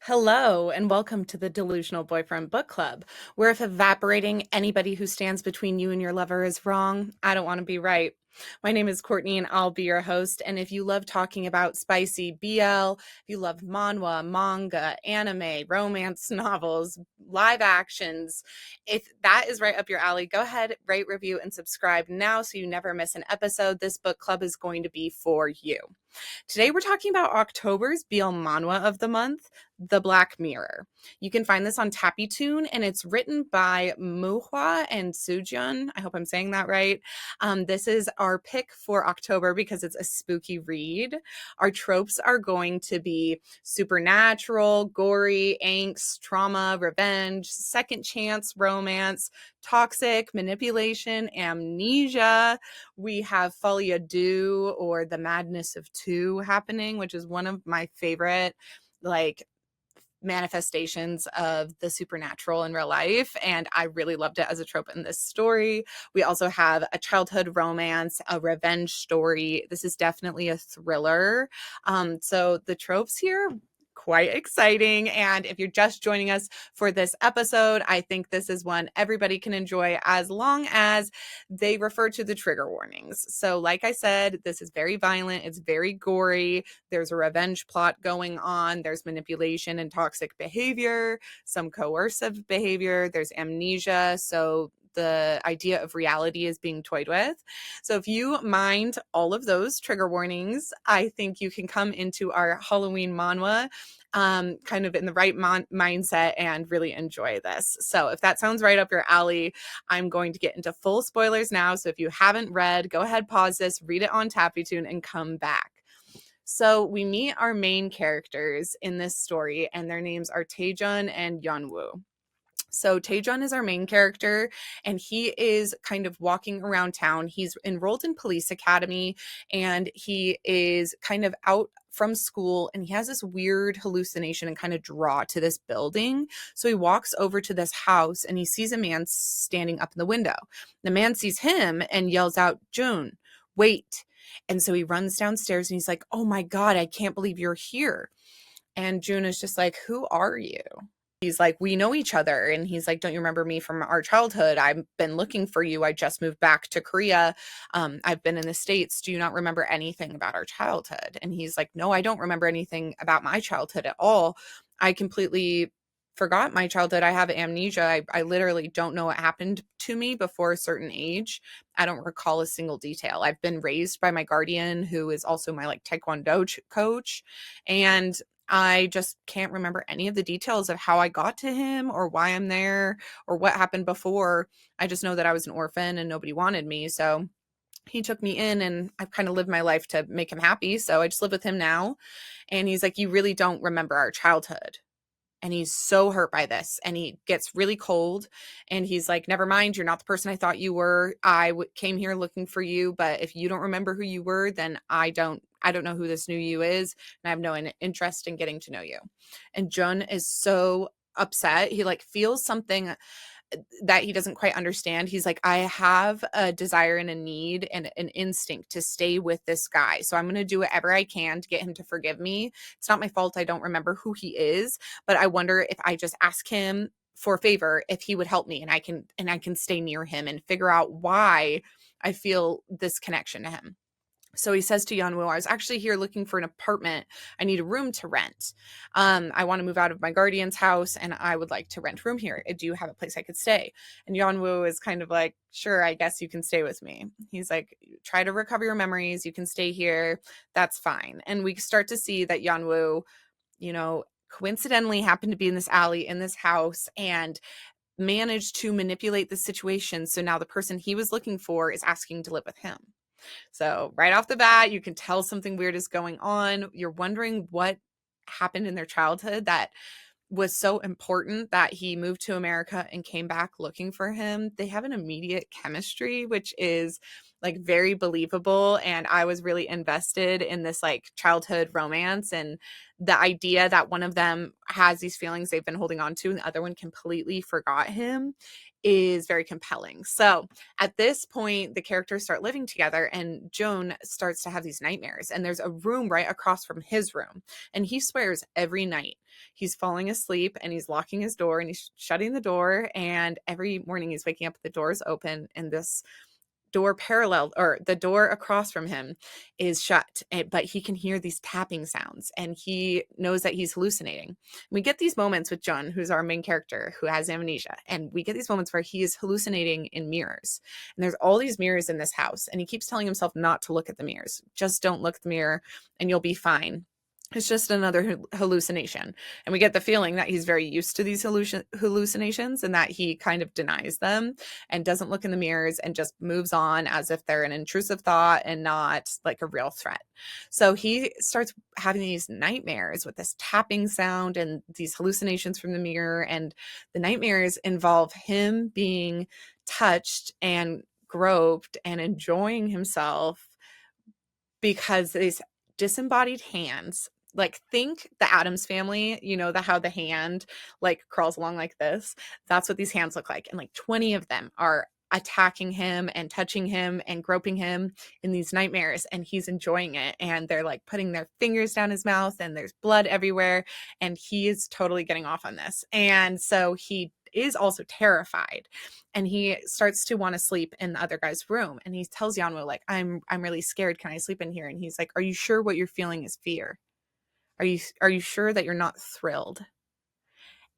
Hello, and welcome to the Delusional Boyfriend Book Club, where if evaporating anybody who stands between you and your lover is wrong, I don't want to be right. My name is Courtney, and I'll be your host. And if you love talking about spicy BL, if you love manhwa, manga, anime, romance novels, live actions, if that is right up your alley, go ahead, rate, review, and subscribe now so you never miss an episode. This book club is going to be for you. Today, we're talking about October's BL Manhwa of the month, The Black Mirror. You can find this on TappyTune, and it's written by Manhwa and Sujun. I hope I'm saying that right. This is our pick for October because it's a spooky read. Our tropes are going to be supernatural, gory, angst, trauma, revenge, second chance romance, toxic, manipulation, amnesia. We have Folie à Deux, or the madness of two, happening, which is one of my favorite manifestations of the supernatural in real life, and I really loved it as a trope in this story. We also have a childhood romance, a revenge story. This is definitely a thriller. So the tropes here, quite exciting. And if you're just joining us for this episode, I think this is one everybody can enjoy as long as they refer to the trigger warnings. So like I said, this is very violent. It's very gory. There's a revenge plot going on. There's manipulation and toxic behavior, some coercive behavior. There's amnesia. So the idea of reality is being toyed with. So if you mind all of those trigger warnings, I think you can come into our Halloween manhwa kind of in the right mindset and really enjoy this. So if that sounds right up your alley, I'm going to get into full spoilers now. So if you haven't read, go ahead, pause this, read it on TappyTune, and come back. So we meet our main characters in this story, and their names are Taejun and Yeonwoo. So Taejun is our main character, and he is kind of walking around town. He's enrolled in police academy, and he is kind of out from school, and he has this weird hallucination and kind of draw to this building. So he walks over to this house, and he sees a man standing up in the window. The man sees him and yells out, "June, wait." And so he runs downstairs, and he's like, "Oh my God, I can't believe you're here." And June is just like, "Who are you?" He's like, "We know each other." And he's like, "Don't you remember me from our childhood? I've been looking for you. I just moved back to Korea. I've been in the States. Do you not remember anything about our childhood?" And he's like, "No, I don't remember anything about my childhood at all. I completely forgot my childhood. I have amnesia. I literally don't know what happened to me before a certain age. I don't recall a single detail. I've been raised by my guardian, who is also my taekwondo coach. And I just can't remember any of the details of how I got to him or why I'm there or what happened before. I just know that I was an orphan and nobody wanted me. So he took me in, and I've kind of lived my life to make him happy. So I just live with him now." And he's like, "You really don't remember our childhood." And he's so hurt by this, and he gets really cold, and he's like, "Never mind, you're not the person I thought you were. Came here looking for you, but if you don't remember who you were, then I don't know who this new you is, and I have no interest in getting to know you." And Jun is so upset. He feels something that he doesn't quite understand. He's like, "I have a desire and a need and an instinct to stay with this guy. So I'm going to do whatever I can to get him to forgive me. It's not my fault I don't remember who he is, but I wonder if I just ask him for a favor, if he would help me, and I can stay near him and figure out why I feel this connection to him." So he says to Yeonwoo, "I was actually here looking for an apartment. I need a room to rent. I want to move out of my guardian's house, and I would like to rent a room here. Do you have a place I could stay?" And Yeonwoo is kind of like, "Sure, I guess you can stay with me." He's like, "Try to recover your memories. You can stay here. That's fine." And we start to see that Yeonwoo, coincidentally happened to be in this alley in this house and managed to manipulate the situation. So now the person he was looking for is asking to live with him. So right off the bat, you can tell something weird is going on. You're wondering what happened in their childhood that was so important that he moved to America and came back looking for him. They have an immediate chemistry, which is like very believable, and I was really invested in this like childhood romance, and the idea that one of them has these feelings they've been holding on to and the other one completely forgot him is very compelling. So at this point, the characters start living together, and Joan starts to have these nightmares. And there's a room right across from his room. And he swears every night he's falling asleep and he's locking his door and he's shutting the door. And every morning he's waking up, the door's open, and this door parallel, or the door across from him, is shut, but he can hear these tapping sounds and he knows that he's hallucinating. We get these moments with John, who's our main character who has amnesia, and we get these moments where he is hallucinating in mirrors, and there's all these mirrors in this house, and he keeps telling himself not to look at the mirrors. Just don't look at the mirror and you'll be fine. It's just another hallucination. And we get the feeling that he's very used to these hallucinations and that he kind of denies them and doesn't look in the mirrors and just moves on as if they're an intrusive thought and not like a real threat. So he starts having these nightmares with this tapping sound and these hallucinations from the mirror. And the nightmares involve him being touched and groped and enjoying himself because these disembodied hands, like think the Addams family, you know, how the hand like crawls along like this. That's what these hands look like. And like 20 of them are attacking him and touching him and groping him in these nightmares, and he's enjoying it. And they're like putting their fingers down his mouth and there's blood everywhere, and he is totally getting off on this. And so he is also terrified, and he starts to want to sleep in the other guy's room, and he tells Yanwo like, I'm really scared, can I sleep in here? And he's like, are you sure what you're feeling is fear? Are you sure that you're not thrilled?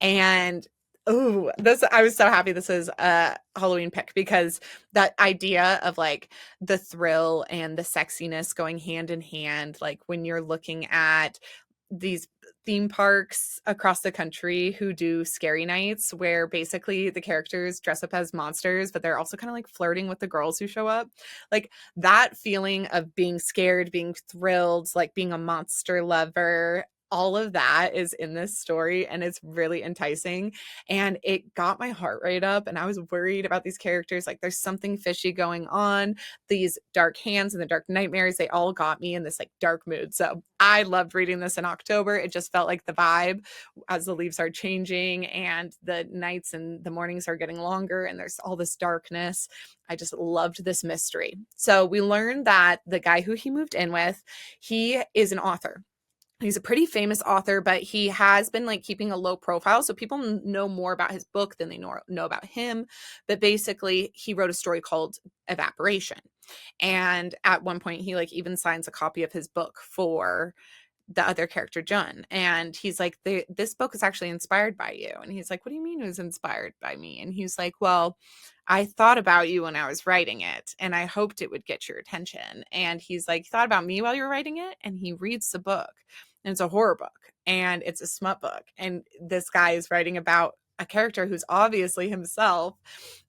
And oh, this, I was so happy this is a Halloween pick, because that idea of like the thrill and the sexiness going hand in hand, like when you're looking at these theme parks across the country who do scary nights where basically the characters dress up as monsters, but they're also kind of like flirting with the girls who show up. Like that feeling of being scared, being thrilled, like being a monster lover, all of that is in this story, and it's really enticing, and it got my heart rate up, and I was worried about these characters. Like there's something fishy going on. These dark hands and the dark nightmares, they all got me in this like dark mood. So I loved reading this in October. It just felt like the vibe as the leaves are changing and the nights and the mornings are getting longer and there's all this darkness. I just loved this mystery. So we learned that the guy who he moved in with, he is an author. He's a pretty famous author, but he has been like keeping a low profile. So people know more about his book than they know about him. But basically, he wrote a story called Evaporation. And at one point, he like even signs a copy of his book for the other character, Jun. And he's like, this book is actually inspired by you. And he's like, what do you mean it was inspired by me? And he's like, well, I thought about you when I was writing it, and I hoped it would get your attention. And he's like, you thought about me while you were writing it? And he reads the book, and it's a horror book, and it's a smut book. And this guy is writing about a character who's obviously himself,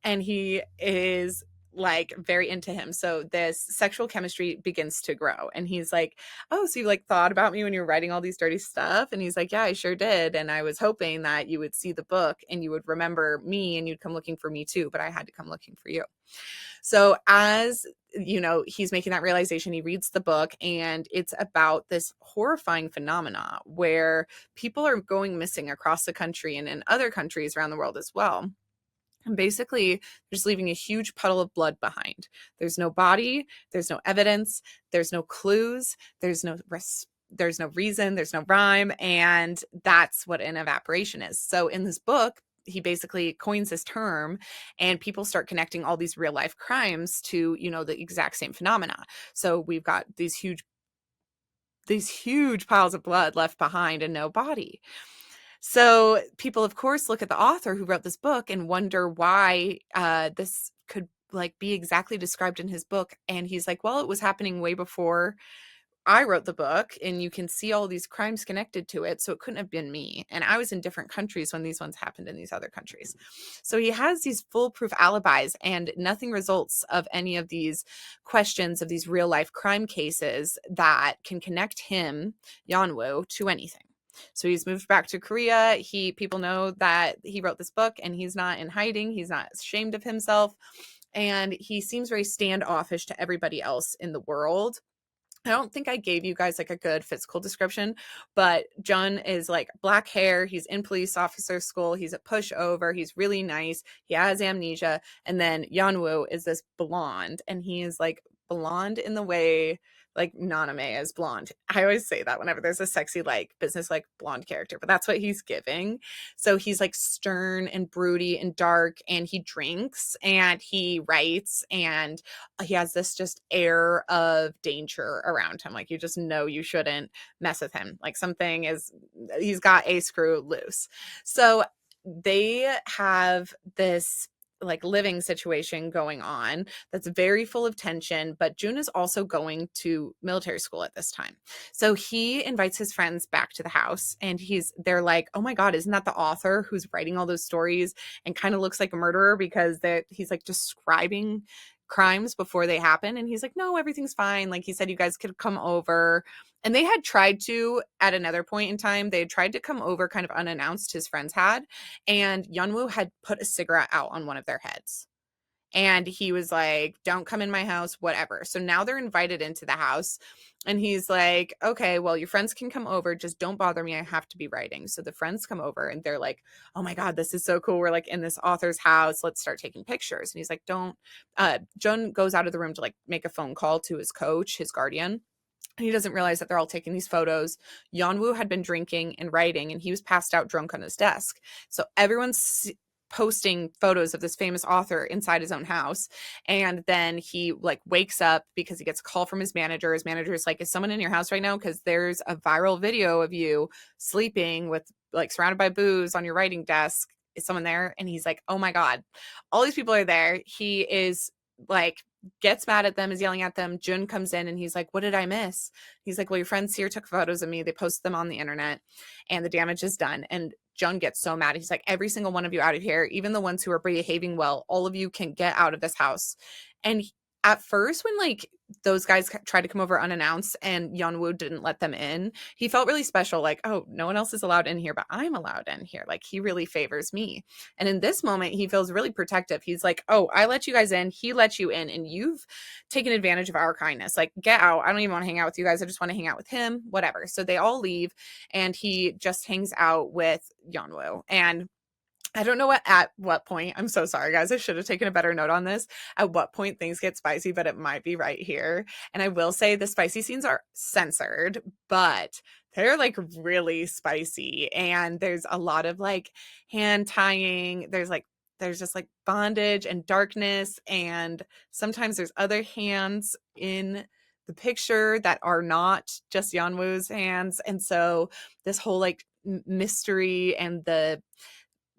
and he is like very into him. So this sexual chemistry begins to grow, and he's like, oh, so you like thought about me when you were writing all these dirty stuff? And he's like, yeah, I sure did, and I was hoping that you would see the book and you would remember me and you'd come looking for me too, but I had to come looking for you. So as you know, he's making that realization, he reads the book, and it's about this horrifying phenomena where people are going missing across the country and in other countries around the world as well. And basically, they're just leaving a huge puddle of blood behind. There's no body, there's no evidence, there's no clues, there's no reason, there's no rhyme, and that's what an evaporation is. So in this book, he basically coins this term, and people start connecting all these real life crimes to, you know, the exact same phenomena. So we've got these huge piles of blood left behind and no body. So people, of course, look at the author who wrote this book and wonder why this could like be exactly described in his book. And he's like, well, it was happening way before I wrote the book, and you can see all these crimes connected to it. So it couldn't have been me. And I was in different countries when these ones happened in these other countries. So he has these foolproof alibis, and nothing results of any of these questions of these real life crime cases that can connect him, Yanwoo, to anything. So he's moved back to Korea. People know that he wrote this book, and he's not in hiding. He's not ashamed of himself. and he seems very standoffish to everybody else in the world. I don't think I gave you guys like a good physical description, but Jun is like black hair. He's in police officer school. He's a pushover. He's really nice. He has amnesia. And then Yeonwoo is this blonde, and he is like blonde in the way like Naname is blonde. I always say that whenever there's a sexy like business like blonde character, but that's what he's giving. So he's like stern and broody and dark, and he drinks and he writes, and he has this just air of danger around him. Like you just know you shouldn't mess with him. Like something is, he's got a screw loose. So they have this like living situation going on that's very full of tension, but June is also going to military school at this time. So he invites his friends back to the house, and they're like, oh my God, isn't that the author who's writing all those stories and kind of looks like a murderer because he's like describing crimes before they happen? And he's like, no, everything's fine. Like he said, you guys could come over. And they had tried to, at another point in time, they had tried to come over kind of unannounced, his friends had, and Yeonwoo had put a cigarette out on one of their heads. And he was like, don't come in my house, whatever. So now they're invited into the house. And he's like, okay, well, your friends can come over. Just don't bother me. I have to be writing. So the friends come over and they're like, oh my God, this is so cool. We're like in this author's house. Let's start taking pictures. And he's like, don't. Jun goes out of the room to like make a phone call to his coach, his guardian. He doesn't realize that they're all taking these photos. Yeonwoo had been drinking and writing, and he was passed out drunk on his desk. So everyone's posting photos of this famous author inside his own house. And then he like wakes up because he gets a call from his manager. His manager is like, is someone in your house right now? Because there's a viral video of you sleeping with like surrounded by booze on your writing desk. Is someone there? And he's like, oh my God, all these people are there. He is like, gets mad at them, is yelling at them. Jun comes in and he's like, what did I miss? He's like, well, your friends here took photos of me. They posted them on the internet and the damage is done. And Jun gets so mad. He's like, every single one of you out of here, even the ones who are behaving well, all of you can get out of this house. And at first, when like those guys tried to come over unannounced and Yeonwoo didn't let them in, he felt really special. Like, oh, no one else is allowed in here, but I'm allowed in here. Like he really favors me. And in this moment, he feels really protective. He's like, oh, I let you guys in. He let you in, and you've taken advantage of our kindness. Like, get out. I don't even want to hang out with you guys. I just want to hang out with him, whatever. So they all leave, and he just hangs out with Yeonwoo. And I don't know at what point, I'm so sorry, guys. I should have taken a better note on this. At what point things get spicy, but it might be right here. And I will say the spicy scenes are censored, but they're like really spicy. And there's a lot of like hand tying. There's just like bondage and darkness. And sometimes there's other hands in the picture that are not just Yeonwoo's hands. And so this whole like mystery and the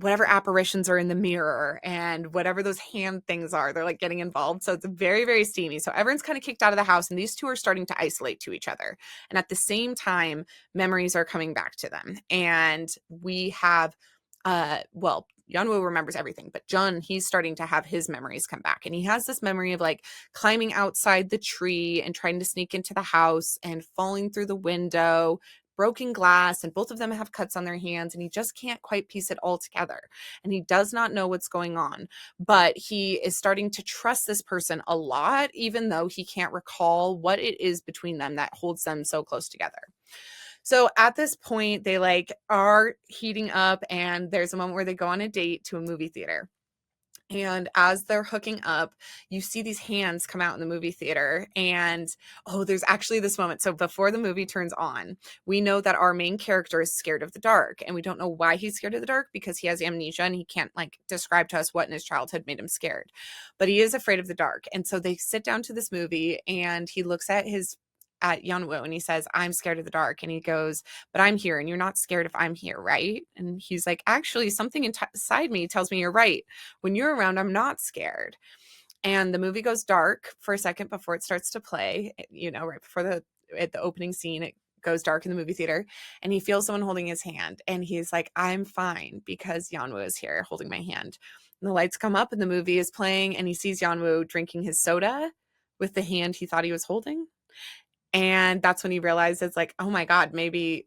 whatever apparitions are in the mirror and whatever those hand things are, they're like getting involved. So it's very, very steamy. So everyone's kind of kicked out of the house, and these two are starting to isolate to each other. And at the same time, memories are coming back to them. And we have, Yeonwoo remembers everything, but Jun, he's starting to have his memories come back. And he has this memory of like climbing outside the tree and trying to sneak into the house and falling through the window, broken glass, and both of them have cuts on their hands, and he just can't quite piece it all together. And he does not know what's going on, but he is starting to trust this person a lot, even though he can't recall what it is between them that holds them so close together. So at this point, they like are heating up, and there's a moment where they go on a date to a movie theater. And as they're hooking up, you see these hands come out in the movie theater. And oh, there's actually this moment. So before the movie turns on, we know that our main character is scared of the dark. And we don't know why he's scared of the dark, because he has amnesia and he can't like describe to us what in his childhood made him scared. But he is afraid of the dark. And so they sit down to this movie, and he looks at Yeonwoo and he says, I'm scared of the dark. And he goes, but I'm here, and you're not scared if I'm here, right? And he's like, actually, something inside me tells me you're right. When you're around, I'm not scared. And the movie goes dark for a second before it starts to play, right before the opening scene, it goes dark in the movie theater, and he feels someone holding his hand, and he's like, I'm fine because Yeonwoo is here holding my hand. And the lights come up and the movie is playing, and he sees Yeonwoo drinking his soda with the hand he thought he was holding. And that's when he realizes like, oh my God, maybe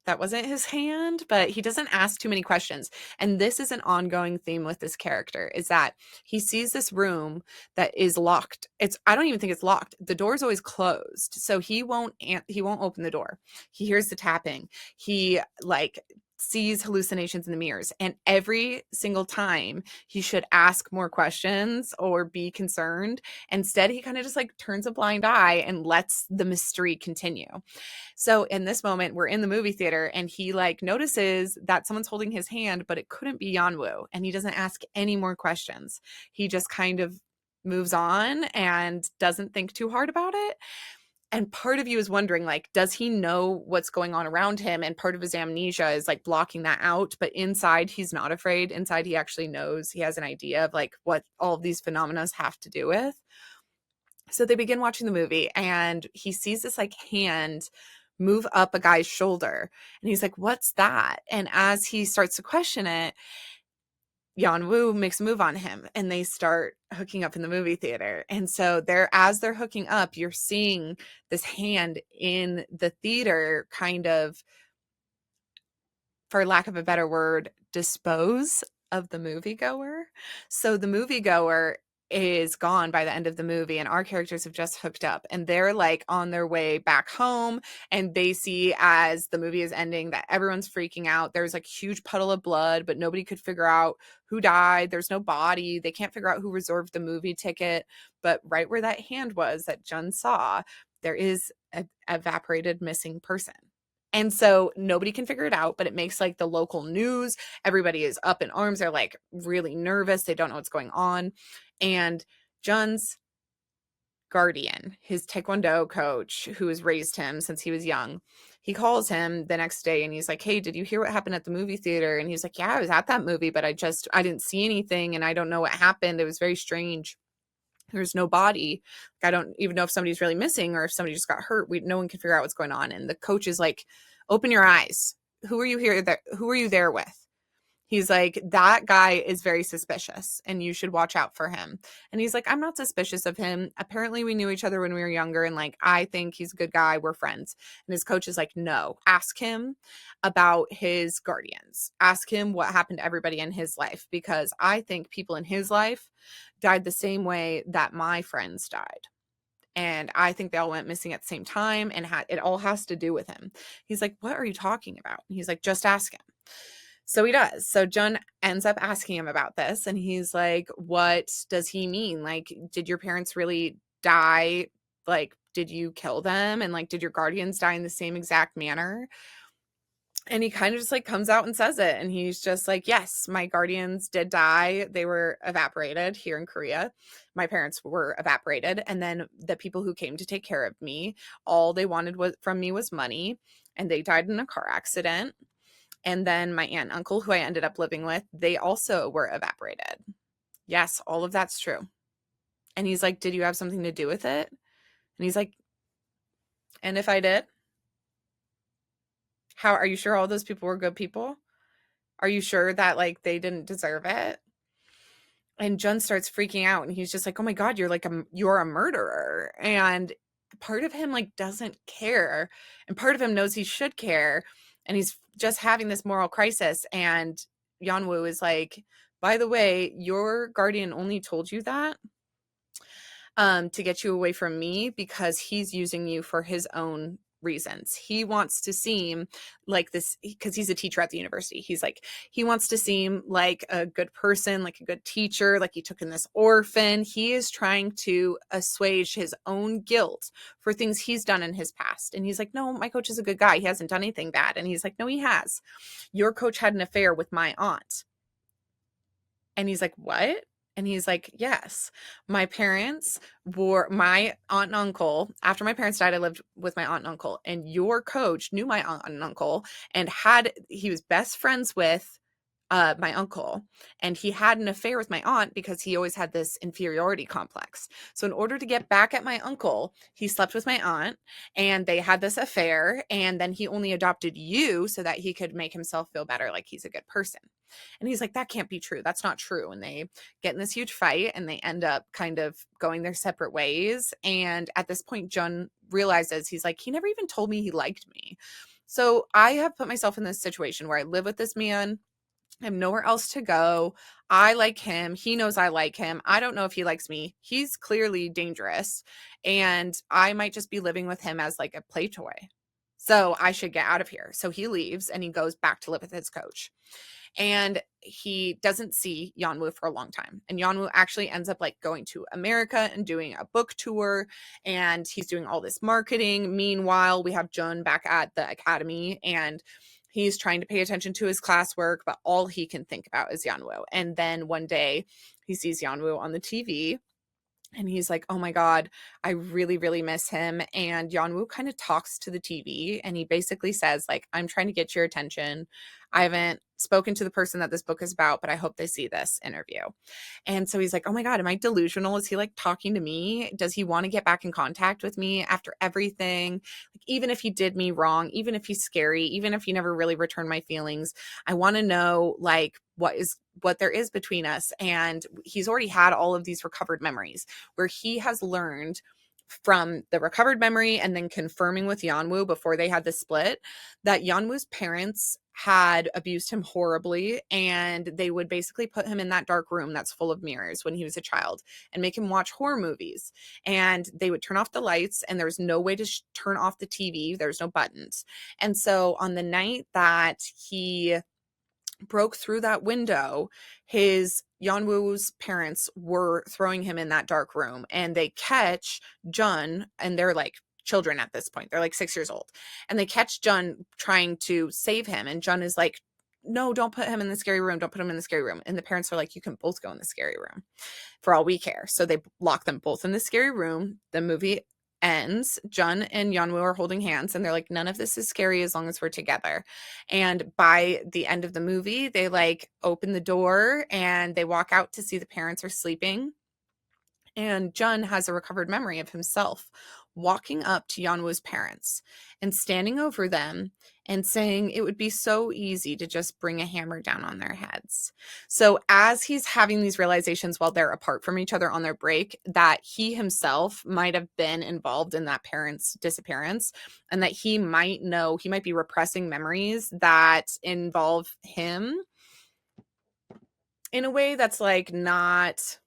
that wasn't his hand, but he doesn't ask too many questions. And this is an ongoing theme with this character, is that he sees this room that is locked. I don't even think it's locked. The door's always closed. So he won't open the door. He hears the tapping. He like sees hallucinations in the mirrors, and every single time he should ask more questions or be concerned. Instead, he kind of just like turns a blind eye and lets the mystery continue. So in this moment, we're in the movie theater and he like notices that someone's holding his hand, but it couldn't be Yanwoo. And he doesn't ask any more questions. He just kind of moves on and doesn't think too hard about it. And part of you is wondering, like, does he know what's going on around him? And part of his amnesia is like blocking that out. But inside, he's not afraid. Inside, he actually knows, he has an idea of like what all of these phenomena have to do with. So they begin watching the movie and he sees this like hand move up a guy's shoulder. And he's like, what's that? And as he starts to question it, Yanwoo makes a move on him and they start hooking up in the movie theater. And so as they're hooking up, you're seeing this hand in the theater kind of, for lack of a better word, dispose of the moviegoer. So the moviegoer is gone by the end of the movie and our characters have just hooked up and they're like on their way back home, and they see as the movie is ending that everyone's freaking out. There's like a huge puddle of blood, but nobody could figure out who died. There's no body. They can't figure out who reserved the movie ticket. But right where that hand was that Jun saw, there is an evaporated missing person. And so nobody can figure it out, but it makes like the local news. Everybody is up in arms. They're like really nervous. They don't know what's going on. And Jun's guardian, his Taekwondo coach, who has raised him since he was young, he calls him the next day and he's like, hey, did you hear what happened at the movie theater? And he's like, yeah, I was at that movie, but I didn't see anything and I don't know what happened. It was very strange. There's no body. I don't even know if somebody's really missing or if somebody just got hurt. No one can figure out what's going on. And the coach is like, open your eyes. Who are you there with? He's like, that guy is very suspicious and you should watch out for him. And he's like, I'm not suspicious of him. Apparently we knew each other when we were younger. And like, I think he's a good guy. We're friends. And his coach is like, no, ask him about his guardians. Ask him what happened to everybody in his life, because I think people in his life died the same way that my friends died. And I think they all went missing at the same time and it all has to do with him. He's like, what are you talking about? And he's like, just ask him. So he does. So Jun ends up asking him about this and he's like, what does he mean? Like, did your parents really die? Like, did you kill them? And like, did your guardians die in the same exact manner? And he kind of just like comes out and says it. And he's just like, yes, my guardians did die. They were evaporated here in Korea. My parents were evaporated. And then the people who came to take care of me, all they wanted from me was money. And they died in a car accident. And then my aunt and uncle, who I ended up living with, they also were evaporated. Yes, all of that's true. And he's like, did you have something to do with it? And he's like, and if I did? How are you sure all those people were good people? Are you sure that like they didn't deserve it? And Jun starts freaking out and he's just like, oh my God, you're a murderer. And part of him like doesn't care. And part of him knows he should care. And he's just having this moral crisis. And Yanwoo is like, by the way, your guardian only told you that to get you away from me because he's using you for his own reasons. He wants to seem like this because he's a teacher at the university. He's like, he wants to seem like a good person, like a good teacher, like he took in this orphan. He is trying to assuage his own guilt for things he's done in his past. And he's like, no, my coach is a good guy. He hasn't done anything bad. And he's like, no, he has. Your coach had an affair with my aunt. And he's like, what? And he's like, yes, my parents were my aunt and uncle. After my parents died, I lived with my aunt and uncle. And your coach knew my aunt and uncle and he was best friends with my uncle. And he had an affair with my aunt because he always had this inferiority complex. So in order to get back at my uncle, he slept with my aunt and they had this affair. And then he only adopted you so that he could make himself feel better, like he's a good person. And he's like, that can't be true. That's not true. And they get in this huge fight and they end up kind of going their separate ways. And at this point, Jun realizes, he's like, he never even told me he liked me. So I have put myself in this situation where I live with this man. I have nowhere else to go. I like him. He knows I like him. I don't know if he likes me. He's clearly dangerous. And I might just be living with him as like a play toy. So I should get out of here. So he leaves and he goes back to live with his coach. And he doesn't see Yanwu for a long time. And Yanwu actually ends up like going to America and doing a book tour, and he's doing all this marketing. Meanwhile, we have Jun back at the academy, and he's trying to pay attention to his classwork, but all he can think about is Yanwu. And then one day he sees Yanwu on the TV, and he's like, oh my God, I really, really miss him. And Yanwu kind of talks to the TV, and he basically says, like, I'm trying to get your attention. I haven't spoken to the person that this book is about, but I hope they see this interview. And so he's like, oh my God, am I delusional? Is he like talking to me? Does he want to get back in contact with me after everything? Like, even if he did me wrong, even if he's scary, even if he never really returned my feelings, I want to know like what there is between us. And he's already had all of these recovered memories where he has learned from the recovered memory and then confirming with Yanwu before they had the split that Yanwu's parents had abused him horribly, and they would basically put him in that dark room that's full of mirrors when he was a child and make him watch horror movies. And they would turn off the lights, and there's no way to turn off the TV. There's no buttons. And so on the night that he broke through that window, his Yanwu's parents were throwing him in that dark room, and they catch Jun, and they're like children at this point. They're like 6 years old, and they catch Jun trying to save him, and Jun is like, no, don't put him in the scary room. Don't put him in the scary room. And the parents are like, you can both go in the scary room for all we care. So they lock them both in the scary room. The movie ends. Jun and Yanwu are holding hands, and they're like, none of this is scary as long as we're together. And by the end of the movie, they like open the door and they walk out to see the parents are sleeping. And Jun has a recovered memory of himself walking up to Yanwu's parents and standing over them and saying it would be so easy to just bring a hammer down on their heads. So as he's having these realizations while they're apart from each other on their break, that he himself might have been involved in that parent's disappearance, and that he might be repressing memories that involve him in a way that's like not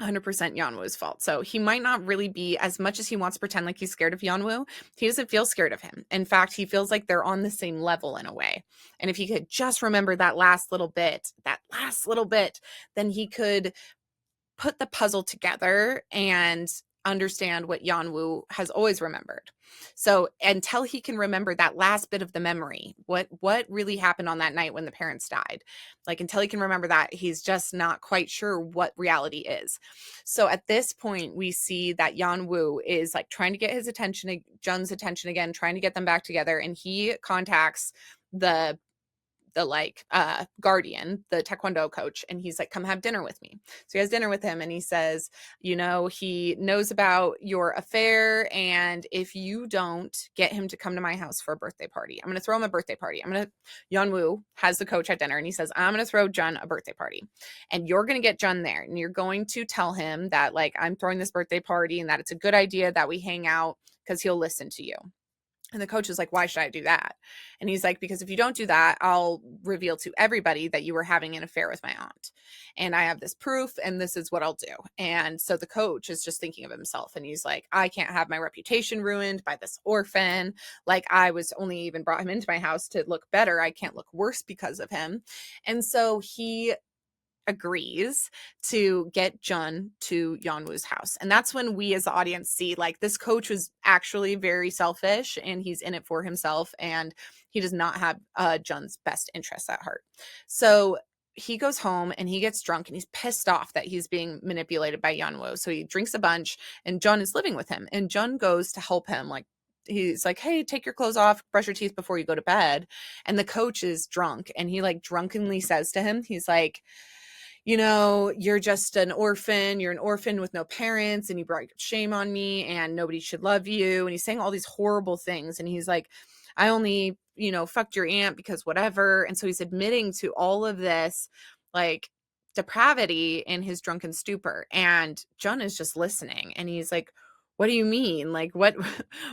100% Yanwu's fault. So he might not really be, as much as he wants to pretend like he's scared of Yanwu, he doesn't feel scared of him. In fact, he feels like they're on the same level in a way. And if he could just remember that last little bit, then he could put the puzzle together and understand what Yanwu has always remembered. So until he can remember that last bit of the memory, what really happened on that night when the parents died, like until he can remember that, he's just not quite sure what reality is. So at this point, we see that Yanwu is like trying to get his attention, Jun's attention again, trying to get them back together, and he contacts the guardian, the taekwondo coach, and he's like, come have dinner with me. So he has dinner with him, and he says, he knows about your affair, and if you don't get him to come to my house for a birthday party, I'm going to throw him a birthday party. Yanwu has the coach at dinner, and he says, I'm going to throw Jun a birthday party, and you're going to get Jun there, and you're going to tell him that like I'm throwing this birthday party and that it's a good idea that we hang out, because he'll listen to you. And the coach is like, why should I do that? And he's like, because if you don't do that, I'll reveal to everybody that you were having an affair with my aunt. And I have this proof, and this is what I'll do. And so the coach is just thinking of himself, and he's like, I can't have my reputation ruined by this orphan. Like, I was only even brought him into my house to look better. I can't look worse because of him. And so he agrees to get Jun to Yanwu's house. And that's when we as the audience see like this coach was actually very selfish, and he's in it for himself, and he does not have Jun's best interests at heart. So he goes home and he gets drunk, and he's pissed off that he's being manipulated by Yanwu. So he drinks a bunch, and Jun is living with him, and Jun goes to help him. Like, he's like, hey, take your clothes off, brush your teeth before you go to bed. And the coach is drunk, and he like drunkenly says to him, he's like, you're just an orphan. You're an orphan with no parents, and you brought shame on me, and nobody should love you. And he's saying all these horrible things. And he's like, I only, fucked your aunt because whatever. And so he's admitting to all of this, like, depravity in his drunken stupor. And Jun is just listening. And he's like, what do you mean? Like, what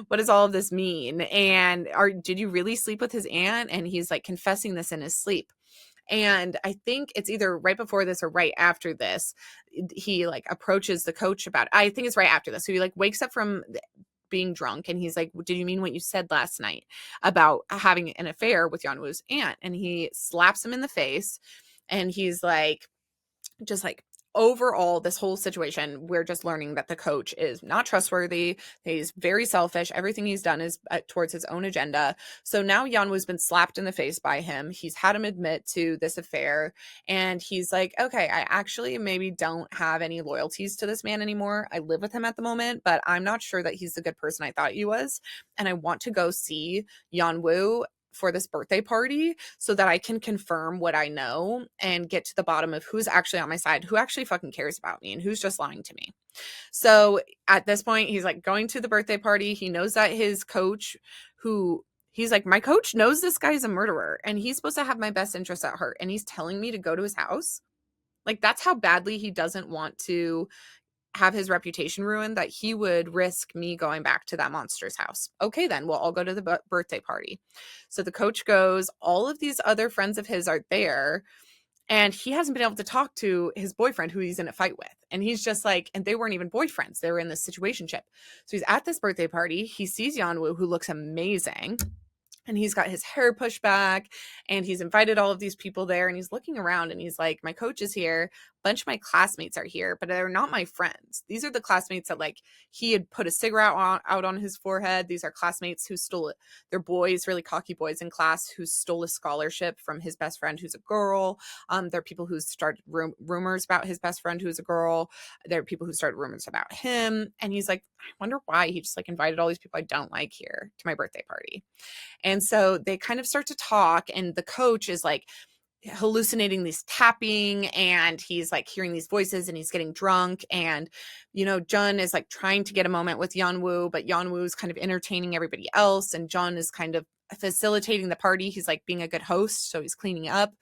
what does all of this mean? And did you really sleep with his aunt? And he's like confessing this in his sleep. And I think it's either right before this or right after this, he like approaches the coach about I think it's right after this. So he like wakes up from being drunk and he's like, did you mean what you said last night about having an affair with Yeonwoo's aunt? And he slaps him in the face and he's like, just like overall this whole situation, we're just learning that the coach is not trustworthy. He's very selfish. Everything he's done is towards his own agenda. So now Yeonwoo's been slapped in the face by him. He's had him admit to this affair and he's like, okay, I actually maybe don't have any loyalties to this man anymore. I live with him at the moment, but I'm not sure that he's the good person I thought he was, and I want to go see Yeonwoo for this birthday party so that I can confirm what I know and get to the bottom of who's actually on my side, who actually fucking cares about me, and who's just lying to me. So at this point, he's like going to the birthday party. He knows that his coach, who he's like, my coach knows this guy's a murderer and he's supposed to have my best interest at heart, and he's telling me to go to his house. Like, that's how badly he doesn't want to have his reputation ruined, that he would risk me going back to that monster's house. Okay, then we'll all go to the birthday party. So the coach goes, all of these other friends of his are there, and he hasn't been able to talk to his boyfriend who he's in a fight with. And he's just like, and they weren't even boyfriends, they were in this situationship. So he's at this birthday party, he sees Yeonwoo, who looks amazing, and he's got his hair pushed back and he's invited all of these people there, and he's looking around and he's like, my coach is here, a bunch of my classmates are here, but they're not my friends. These are the classmates that like he had put a cigarette out on his forehead. These are classmates who stole it. They're boys, really cocky boys in class who stole a scholarship from his best friend who's a girl. There are people who started rumors about his best friend who's a girl. There are people who started rumors about him, and he's like, I wonder why he just like invited all these people I don't like here to my birthday party. And so they kind of start to talk, and the coach is like hallucinating these tapping, and he's like hearing these voices, and he's getting drunk. And, you know, Jun is like trying to get a moment with Yeonwoo, but Yeonwoo is kind of entertaining everybody else, and Jun is kind of facilitating the party. He's like being a good host, so he's cleaning up.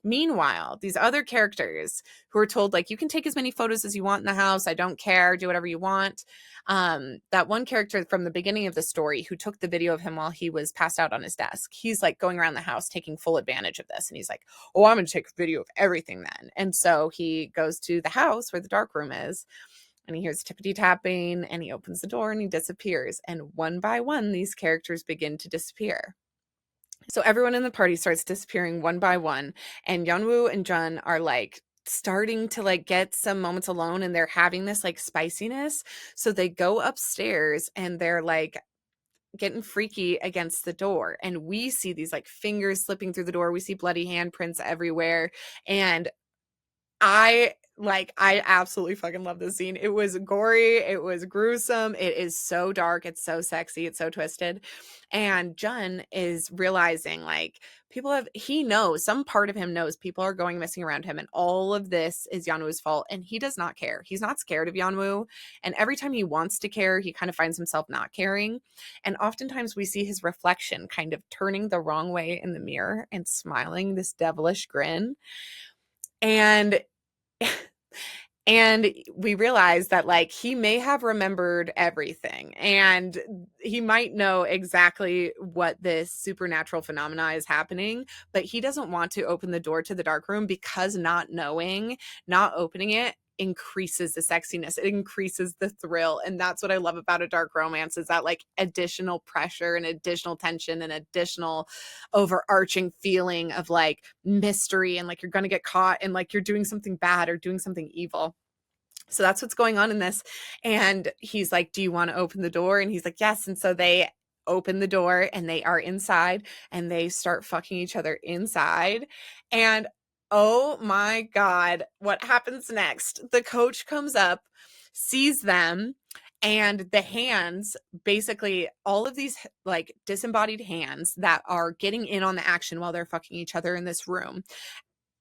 Meanwhile, these other characters who are told, like, you can take as many photos as you want in the house, I don't care, do whatever you want. That one character from the beginning of the story who took the video of him while he was passed out on his desk, he's like going around the house taking full advantage of this. And he's like, oh, I'm going to take a video of everything then. And so he goes to the house where the dark room is, and he hears tippity tapping, and he opens the door and he disappears. And one by one, these characters begin to disappear. So everyone in the party starts disappearing one by one, and Yeonwoo and Jun are like starting to like get some moments alone, and they're having this like spiciness. So they go upstairs and they're like getting freaky against the door, and we see these like fingers slipping through the door. We see bloody handprints everywhere, and I absolutely fucking love this scene. It was gory, it was gruesome, it is so dark, it's so sexy, it's so twisted. And Jun is realizing like he knows, some part of him knows people are going missing around him, and all of this is Yeonwoo's fault, and he does not care. He's not scared of Yeonwoo, and every time he wants to care, he kind of finds himself not caring. And oftentimes we see his reflection kind of turning the wrong way in the mirror and smiling this devilish grin. And and we realize that like he may have remembered everything, and he might know exactly what this supernatural phenomena is happening, but he doesn't want to open the door to the dark room, because not opening it increases the sexiness, it increases the thrill. And that's what I love about a dark romance, is that like additional pressure and additional tension and additional overarching feeling of like mystery, and like you're gonna get caught, and like you're doing something bad or doing something evil. So that's what's going on in this. And he's like, do you want to open the door? And he's like, yes. And so they open the door, and they are inside, and they start fucking each other inside. And oh my God, what happens next? The coach comes up, sees them, and the hands, basically all of these like disembodied hands that are getting in on the action while they're fucking each other in this room.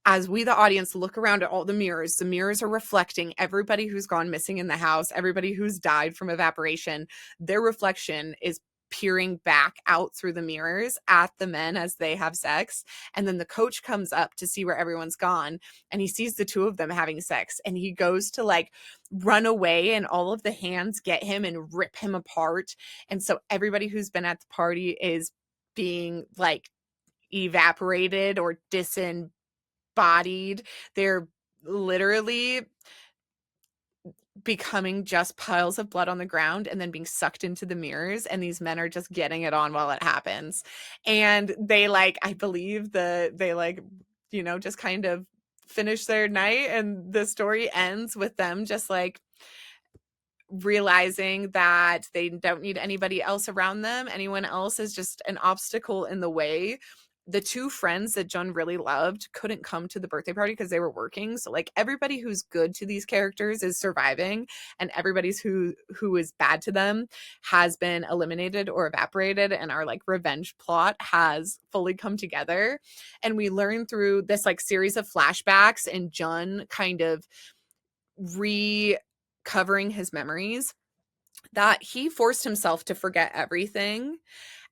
As we, the audience, look around at all the mirrors are reflecting everybody who's gone missing in the house, everybody who's died from evaporation. Their reflection is peering back out through the mirrors at the men as they have sex. And then the coach comes up to see where everyone's gone, and he sees the two of them having sex, and he goes to like run away, and all of the hands get him and rip him apart. And so everybody who's been at the party is being like evaporated or disembodied. They're literally becoming just piles of blood on the ground and then being sucked into the mirrors, and these men are just getting it on while it happens. And they like, I believe they like, you know, just kind of finish their night, and the story ends with them just like realizing that they don't need anybody else around them. Anyone else is just an obstacle in the way. The two friends that Jun really loved couldn't come to the birthday party because they were working. So like everybody who's good to these characters is surviving, and everybody's who is bad to them has been eliminated or evaporated, and our like revenge plot has fully come together. And we learn through this like series of flashbacks and Jun kind of recovering his memories that he forced himself to forget everything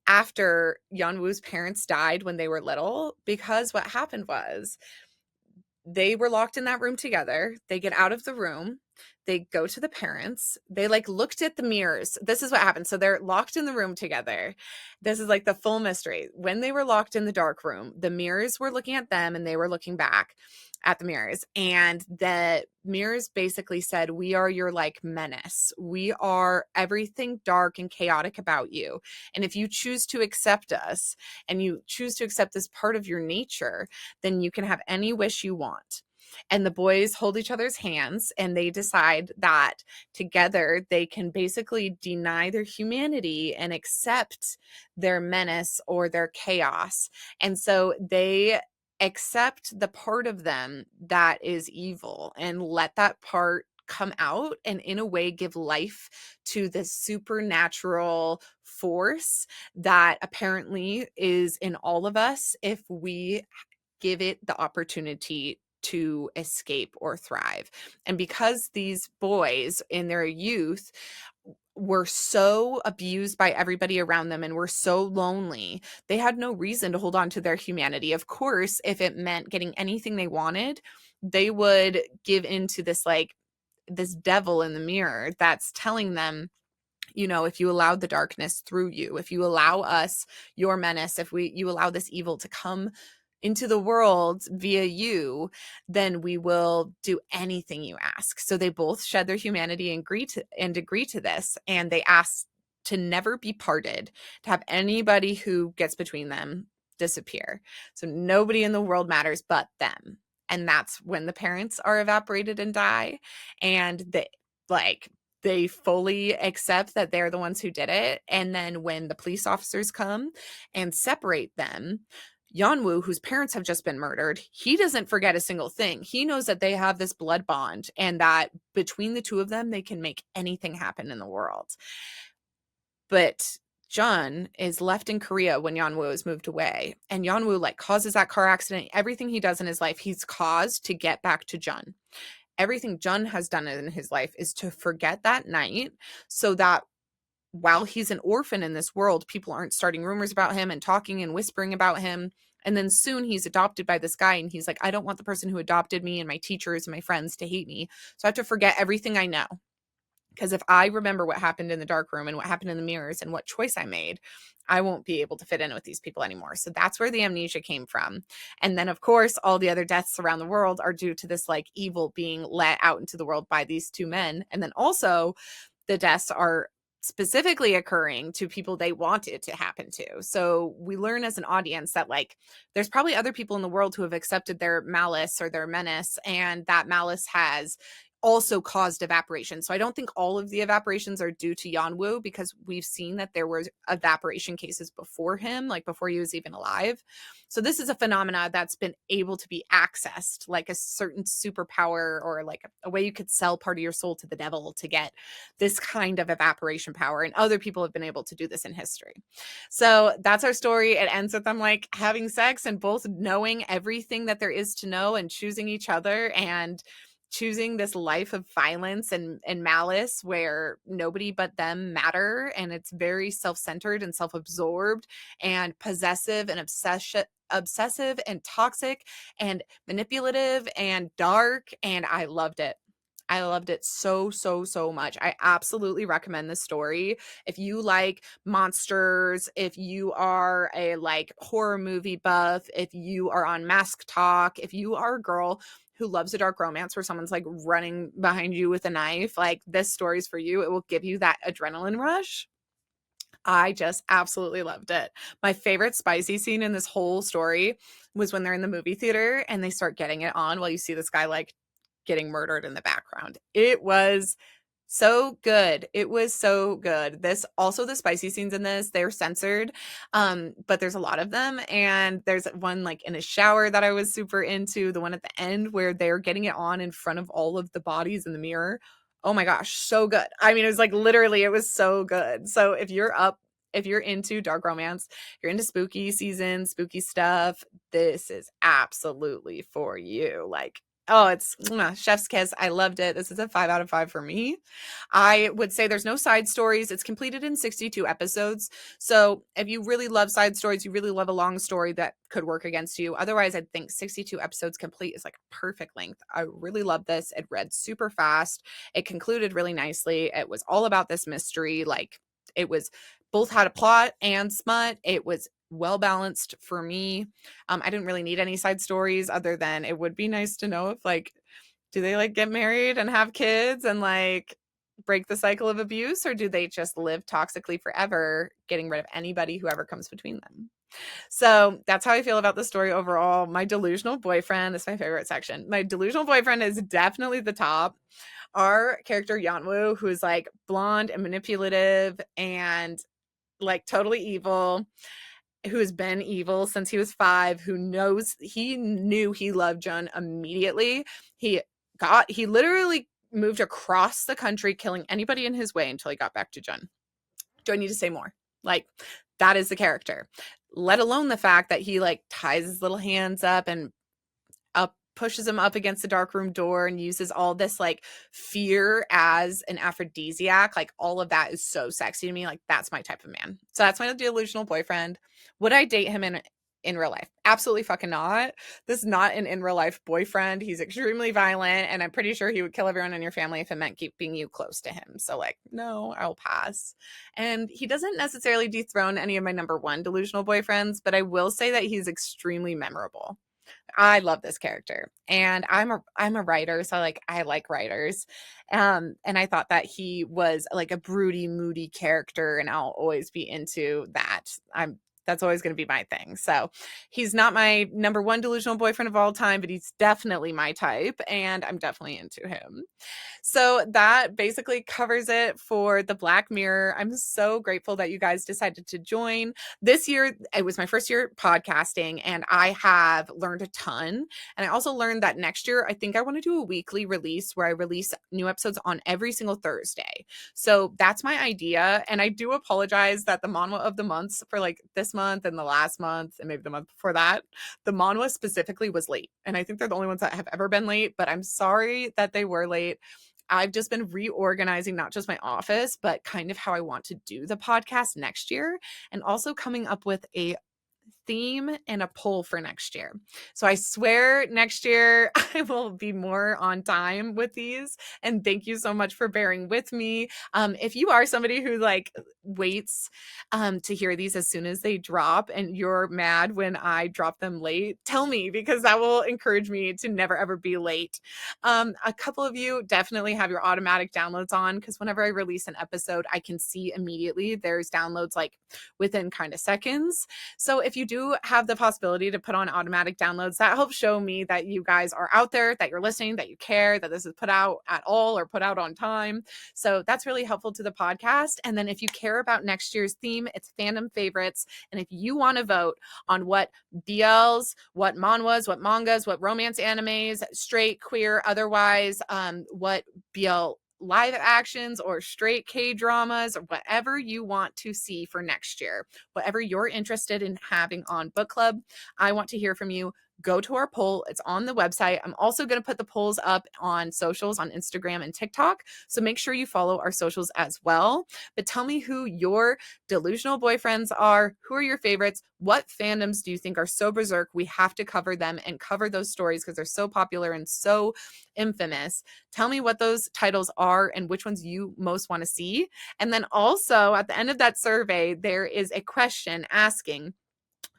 after Yeonwoo's parents died when they were little, because what happened was they were locked in that room together. They get out of the room. They go to the parents. They like looked at the mirrors. This is what happened. So they're locked in the room together. This is like the full mystery. When they were locked in the dark room, the mirrors were looking at them and they were looking back at the mirrors. And the mirrors basically said, "We are your like menace. We are everything dark and chaotic about you. And if you choose to accept us and you choose to accept this part of your nature, then you can have any wish you want." And the boys hold each other's hands and they decide that together they can basically deny their humanity and accept their menace or their chaos. And so they accept the part of them that is evil and let that part come out, and in a way give life to this supernatural force that apparently is in all of us if we give it the opportunity to escape or thrive. And because these boys in their youth were so abused by everybody around them and were so lonely, they had no reason to hold on to their humanity. Of course, if it meant getting anything they wanted, they would give into this like this devil in the mirror that's telling them, you know, if you allow the darkness through you, if you allow us your menace, if you allow this evil to come into the world via you, then we will do anything you ask. So they both shed their humanity and agree to this, and they ask to never be parted, to have anybody who gets between them disappear. So nobody in the world matters but them. And that's when the parents are evaporated and die, and they fully accept that they're the ones who did it. And then when the police officers come and separate them, Yeonwoo, whose parents have just been murdered, he doesn't forget a single thing. He knows that they have this blood bond and that between the two of them, they can make anything happen in the world. But Jun is left in Korea when Yeonwoo is moved away. And Yeonwoo like causes that car accident. Everything he does in his life, he's caused to get back to Jun. Everything Jun has done in his life is to forget that night so that while he's an orphan in this world, people aren't starting rumors about him and talking and whispering about him. And then soon he's adopted by this guy, and he's like, I don't want the person who adopted me and my teachers and my friends to hate me. So I have to forget everything I know. Because if I remember what happened in the dark room and what happened in the mirrors and what choice I made, I won't be able to fit in with these people anymore. So that's where the amnesia came from. And then, of course, all the other deaths around the world are due to this like evil being let out into the world by these two men. And then also the deaths are specifically occurring to people they want it to happen to. So we learn as an audience that like there's probably other people in the world who have accepted their malice or their menace, and that malice has also caused evaporation. So I don't think all of the evaporations are due to Yeonwoo, because we've seen that there were evaporation cases before him, like before he was even alive. So this is a phenomena that's been able to be accessed, like a certain superpower or like a way you could sell part of your soul to the devil to get this kind of evaporation power. And other people have been able to do this in history. So that's our story. It ends with them like having sex and both knowing everything that there is to know and choosing each other. And choosing this life of violence and malice where nobody but them matter, and it's very self-centered and self-absorbed and possessive and obsessive and toxic and manipulative and dark, and I loved it. I loved it so, so, so much. I absolutely recommend this story. If you like monsters, if you are a like horror movie buff, if you are on Mask Talk, if you are a girl who loves a dark romance where someone's like running behind you with a knife, like this story's for you. It will give you that adrenaline rush. I just absolutely loved it. My favorite spicy scene in this whole story was when they're in the movie theater and they start getting it on while you see this guy like getting murdered in the background. It was so good. It was so good. This also, the spicy scenes in this, they're censored. But there's a lot of them. And there's one like in a shower that I was super into, the one at the end where they're getting it on in front of all of the bodies in the mirror. Oh my gosh, so good. I mean, it was like literally, it was so good. So if you're into dark romance, you're into spooky season, spooky stuff, this is absolutely for you. Like, oh, it's chef's kiss. I loved it. This is a 5 out of 5 for me. I would say there's no side stories. It's completed in 62 episodes. So if you really love side stories, you really love a long story, that could work against you. Otherwise, I think 62 episodes complete is like a perfect length. I really love this. It read super fast. It concluded really nicely. It was all about this mystery. Like, it was both had a plot and smut. It was well balanced for me. I didn't really need any side stories other than it would be nice to know if like, do they like get married and have kids and like break the cycle of abuse, or do they just live toxically forever, getting rid of anybody who ever comes between them? So that's how I feel about the story overall. My delusional boyfriend is my favorite section. My delusional boyfriend is definitely the top. Our character Yanwoo, who is like blonde and manipulative and like totally evil, who has been evil since he was 5, who knew he loved Jun immediately. He literally moved across the country, killing anybody in his way until he got back to Jun. Do I need to say more? Like, that is the character. Let alone the fact that he like ties his little hands up and pushes him up against the dark room door and uses all this like fear as an aphrodisiac. Like, all of that is so sexy to me. Like, that's my type of man. So that's my delusional boyfriend. Would I date him in real life? Absolutely fucking not. This is not an in real life boyfriend. He's extremely violent, and I'm pretty sure he would kill everyone in your family if it meant keeping you close to him. So like, no, I'll pass. And he doesn't necessarily dethrone any of my number 1 delusional boyfriends, but I will say that he's extremely memorable. I love this character, and I'm a writer, so like I like writers. And I thought that he was like a broody, moody character, and I'll always be into that. That's always going to be my thing. So he's not my number 1 delusional boyfriend of all time, but he's definitely my type, and I'm definitely into him. So that basically covers it for the Black Mirror. I'm so grateful that you guys decided to join. This year, it was my first year podcasting, and I have learned a ton. And I also learned that next year, I think I want to do a weekly release where I release new episodes on every single Thursday. So that's my idea. And I do apologize that the manhwa of the months for like this month and the last month and maybe the month before that, the manhwa specifically was late. And I think they're the only ones that have ever been late, but I'm sorry that they were late. I've just been reorganizing not just my office, but kind of how I want to do the podcast next year, and also coming up with a theme and a poll for next year. So I swear next year I will be more on time with these. And thank you so much for bearing with me. If you are somebody who like waits to hear these as soon as they drop and you're mad when I drop them late, tell me, because that will encourage me to never ever be late. A couple of you definitely have your automatic downloads on, because whenever I release an episode, I can see immediately there's downloads like within kind of seconds. So if you do have the possibility to put on automatic downloads, that helps show me that you guys are out there, that you're listening, that you care, that this is put out at all or put out on time. So that's really helpful to the podcast. And then if you care about next year's theme, it's fandom favorites. And if you want to vote on what BLs, what manhwas, what mangas, what romance animes, straight, queer, otherwise, what BL live actions or straight K dramas, or whatever you want to see for next year, whatever you're interested in having on book club, I want to hear from you. go to our poll. It's on the website. I'm also going to put the polls up on socials on Instagram and TikTok. So make sure you follow our socials as well. But tell me who your delusional boyfriends are. Who are your favorites? What fandoms do you think are so berserk? We have to cover them and cover those stories because they're so popular and so infamous. Tell me what those titles are and which ones you most want to see. And then also at the end of that survey, there is a question asking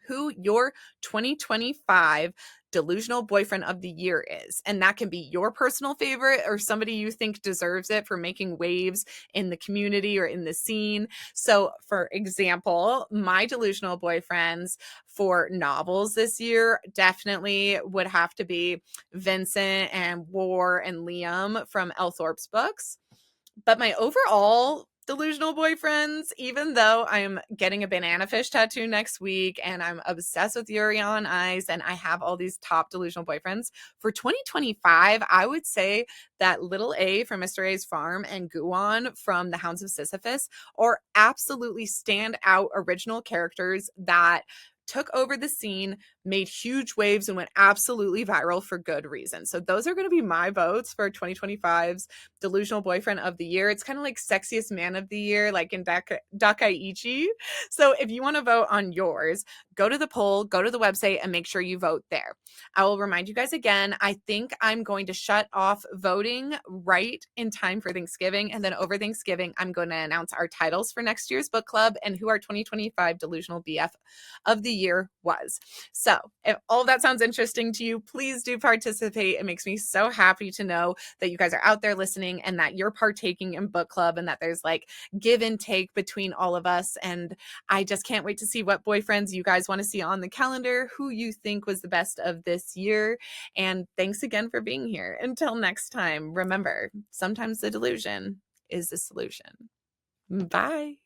who your 2025 delusional boyfriend of the year is. And that can be your personal favorite or somebody you think deserves it for making waves in the community or in the scene. So, for example, my delusional boyfriends for novels this year definitely would have to be Vincent and War and Liam from Elle Thorpe's books. But my overall delusional boyfriends, even though I'm getting a banana fish tattoo next week and I'm obsessed with Yuri on Ice and I have all these top delusional boyfriends, for 2025, I would say that Little A from Mr. A's Farm and Guwon from The Hounds of Sisyphus are absolutely standout original characters that took over the scene, made huge waves, and went absolutely viral for good reason. So those are going to be my votes for 2025's delusional boyfriend of the year. It's kind of like sexiest man of the year, like in Dakaichi. So if you want to vote on yours, go to the poll, go to the website, and make sure you vote there. I will remind you guys again, I think I'm going to shut off voting right in time for Thanksgiving. And then over Thanksgiving, I'm going to announce our titles for next year's book club and who our 2025 delusional BF of the year was. So if all of that sounds interesting to you, please do participate. It makes me so happy to know that you guys are out there listening and that you're partaking in book club and that there's like give and take between all of us. And I just can't wait to see what boyfriends you guys want to see on the calendar, who you think was the best of this year. And thanks again for being here. Until next time, remember, sometimes the delusion is the solution. Bye.